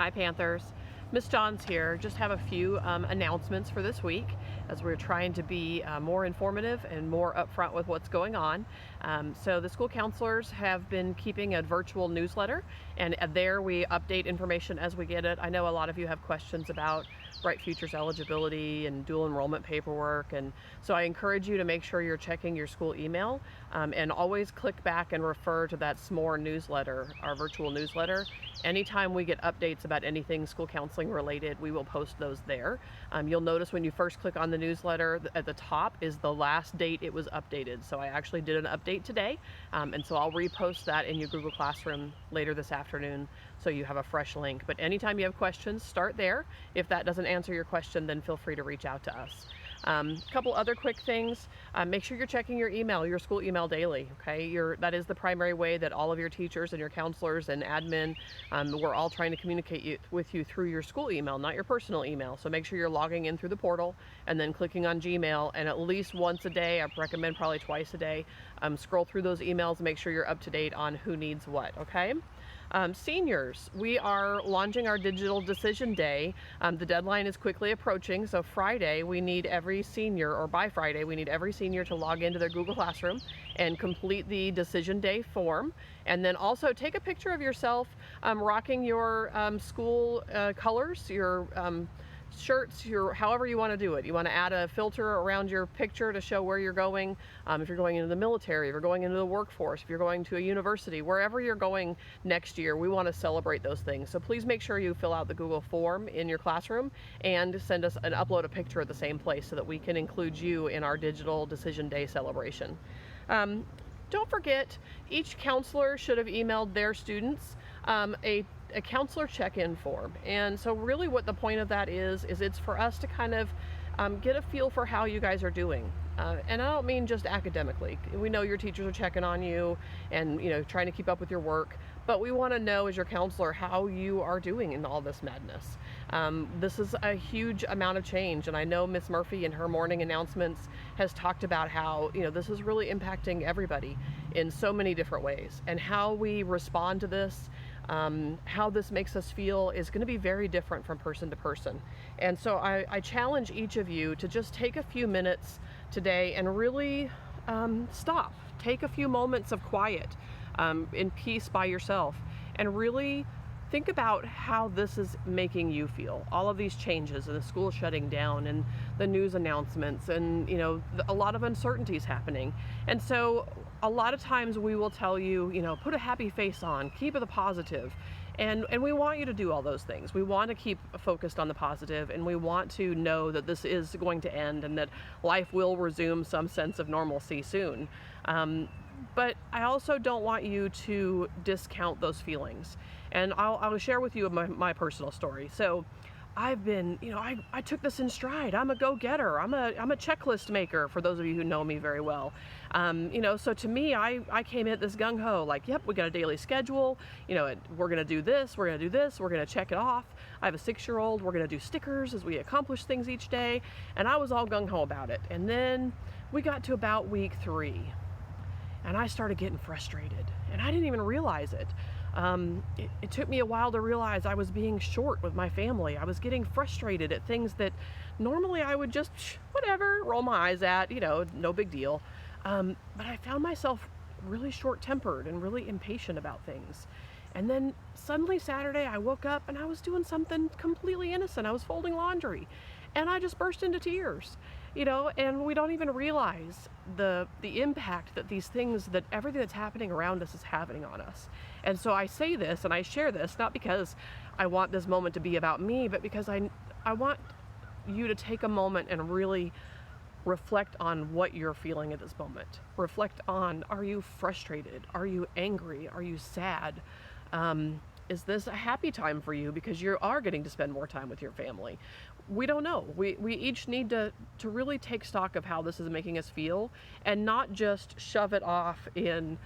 Hi Panthers. Miss Johns here. Just have a few announcements for this week as we're trying to be more informative and more upfront with what's going on. So the school counselors have been keeping a virtual newsletter, and there we update information as we get it. I know a lot of you have questions about Bright Futures eligibility and dual enrollment paperwork, and so I encourage you to make sure you're checking your school email and always click back and refer to that SMORE newsletter, our virtual newsletter. Anytime we get updates about anything school counseling related, we will post those there. You'll notice when you first click on the newsletter, at the top is the last date it was updated. So I actually did an update today, and so I'll repost that in your Google Classroom later this afternoon so you have a fresh link. But anytime you have questions, start there. If that doesn't answer your question, then feel free to reach out to us. A couple other quick things. Make sure you're checking your email, your school email daily, okay? That is the primary way that all of your teachers and your counselors and admin, we're all trying to communicate with you through your school email, not your personal email. So make sure you're logging in through the portal and then clicking on Gmail, and at least once a day, I recommend probably twice a day, scroll through those emails and make sure you're up to date on who needs what, okay? Seniors, we are launching our digital decision day. The deadline is quickly approaching, so Friday we need every senior, or by Friday we need every senior to log into their Google Classroom and complete the decision day form, and then also take a picture of yourself rocking your school colors, your shirts, however you want to do it. You want to add a filter around your picture to show where you're going. If you're going into the military, if you're going into the workforce, if you're going to a university, wherever you're going next year, we want to celebrate those things. So please make sure you fill out the Google form in your classroom and send us and upload a picture at the same place so that we can include you in our digital decision day celebration. Don't forget, each counselor should have emailed their students a counselor check-in form. And so really what the point of that is it's for us to kind of get a feel for how you guys are doing. And I don't mean just academically. We know your teachers are checking on you and trying to keep up with your work, but we want to know as your counselor how you are doing in all this madness. This is a huge amount of change, and I know Miss Murphy in her morning announcements has talked about how this is really impacting everybody in so many different ways, and how we respond to this, how this makes us feel is going to be very different from person to person. And so I challenge each of you to just take a few minutes today and really stop. Take a few moments of quiet in peace by yourself and really think about how this is making you feel. All of these changes and the school shutting down and the news announcements and a lot of uncertainties happening. And so a lot of times we will tell you, put a happy face on, keep the positive. And we want you to do all those things. We want to keep focused on the positive, and we want to know that this is going to end and that life will resume some sense of normalcy soon. But I also don't want you to discount those feelings. And I'll share with you my personal story. So I've been, I took this in stride. I'm a go-getter. I'm a checklist maker, for those of you who know me very well. So to me, I came in this gung-ho, like, yep, we got a daily schedule. We're going to do this, we're going to do this, we're going to check it off. I have a 6-year-old. We're going to do stickers as we accomplish things each day. And I was all gung-ho about it. And then we got to about week 3. And I started getting frustrated. And I didn't even realize it. It took me a while to realize I was being short with my family. I was getting frustrated at things that normally I would just, whatever, roll my eyes at, no big deal. But I found myself really short-tempered and really impatient about things. And then suddenly Saturday I woke up and I was doing something completely innocent. I was folding laundry and I just burst into tears. And we don't even realize the impact that these things, that everything that's happening around us is having on us. And so I say this and I share this, not because I want this moment to be about me, but because I want you to take a moment and really reflect on what you're feeling at this moment. Reflect on, are you frustrated? Are you angry? Are you sad? Is this a happy time for you because you are getting to spend more time with your family? We don't know. We each need to really take stock of how this is making us feel and not just shove it off in,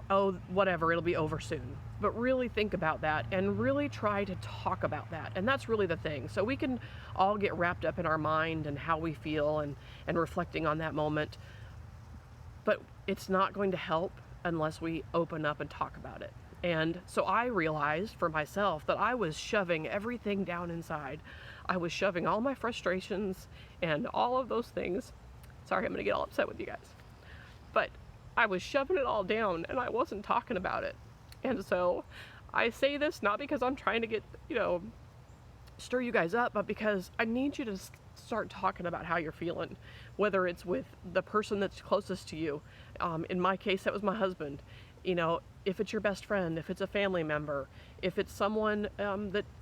oh, whatever, it'll be over soon. But really think about that and really try to talk about that. And that's really the thing. So we can all get wrapped up in our mind and how we feel and reflecting on that moment. But it's not going to help unless we open up and talk about it. And so I realized for myself that I was shoving everything down inside. I was shoving all my frustrations and all of those things. Sorry, I'm gonna get all upset with you guys. But I was shoving it all down and I wasn't talking about it. And so I say this not because I'm trying to get, stir you guys up, but because I need you to start talking about how you're feeling, whether it's with the person that's closest to you. In my case, that was my husband. If it's your best friend, if it's a family member, if it's someone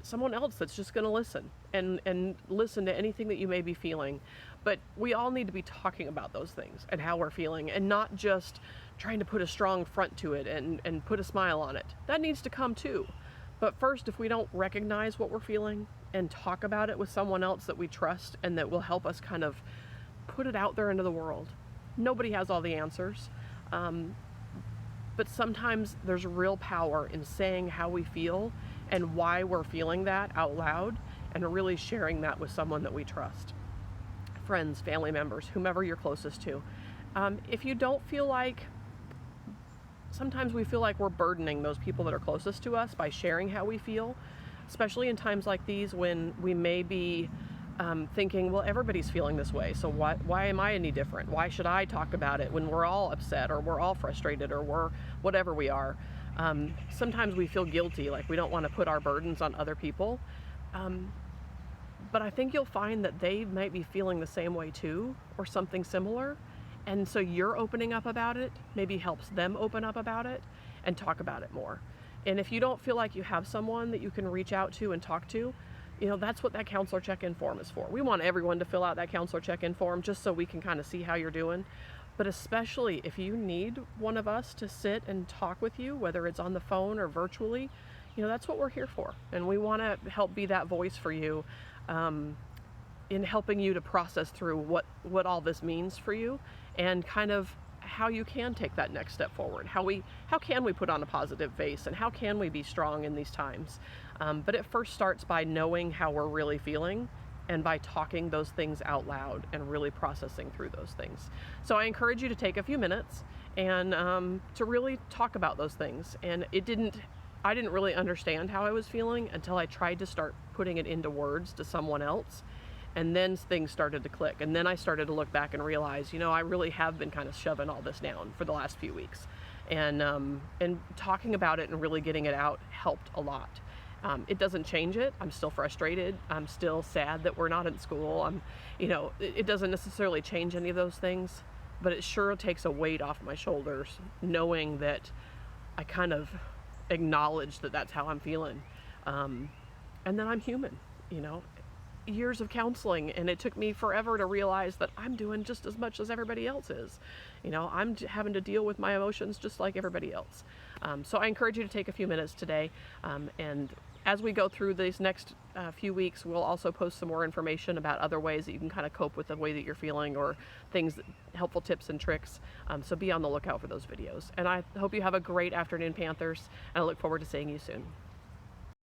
someone else that's just going to listen and listen to anything that you may be feeling. But we all need to be talking about those things and how we're feeling, and not just trying to put a strong front to it and put a smile on it. That needs to come too. But first, if we don't recognize what we're feeling and talk about it with someone else that we trust and that will help us kind of put it out there into the world. Nobody has all the answers. But sometimes there's real power in saying how we feel and why we're feeling that out loud, and really sharing that with someone that we trust. Friends, family members, whomever you're closest to. If you don't feel like, sometimes we feel like we're burdening those people that are closest to us by sharing how we feel, especially in times like these when we may be thinking, well, everybody's feeling this way, so why am I any different? Why should I talk about it when we're all upset or we're all frustrated or we're whatever we are? Sometimes we feel guilty, like we don't want to put our burdens on other people. But I think you'll find that they might be feeling the same way too, or something similar. And so you're opening up about it, maybe helps them open up about it and talk about it more. And if you don't feel like you have someone that you can reach out to and talk to, that's what that counselor check-in form is for. We want everyone to fill out that counselor check-in form just so we can kind of see how you're doing. But especially if you need one of us to sit and talk with you, whether it's on the phone or virtually, that's what we're here for. And we want to help be that voice for you in helping you to process through what all this means for you, and kind of how you can take that next step forward. How can we put on a positive face, and how can we be strong in these times? But it first starts by knowing how we're really feeling, and by talking those things out loud and really processing through those things. So I encourage you to take a few minutes and to really talk about those things. And I didn't really understand how I was feeling until I tried to start putting it into words to someone else. And then things started to click. And then I started to look back and realize, I really have been kind of shoving all this down for the last few weeks. And talking about it and really getting it out helped a lot. It doesn't change it. I'm still frustrated. I'm still sad that we're not in school. It doesn't necessarily change any of those things, but it sure takes a weight off my shoulders knowing that I kind of acknowledge that that's how I'm feeling. And then I'm human, years of counseling, and it took me forever to realize that I'm doing just as much as everybody else is. I'm having to deal with my emotions just like everybody else. So I encourage you to take a few minutes today, and as we go through these next few weeks, we'll also post some more information about other ways that you can kind of cope with the way that you're feeling, or helpful tips and tricks. So be on the lookout for those videos. And I hope you have a great afternoon, Panthers, and I look forward to seeing you soon.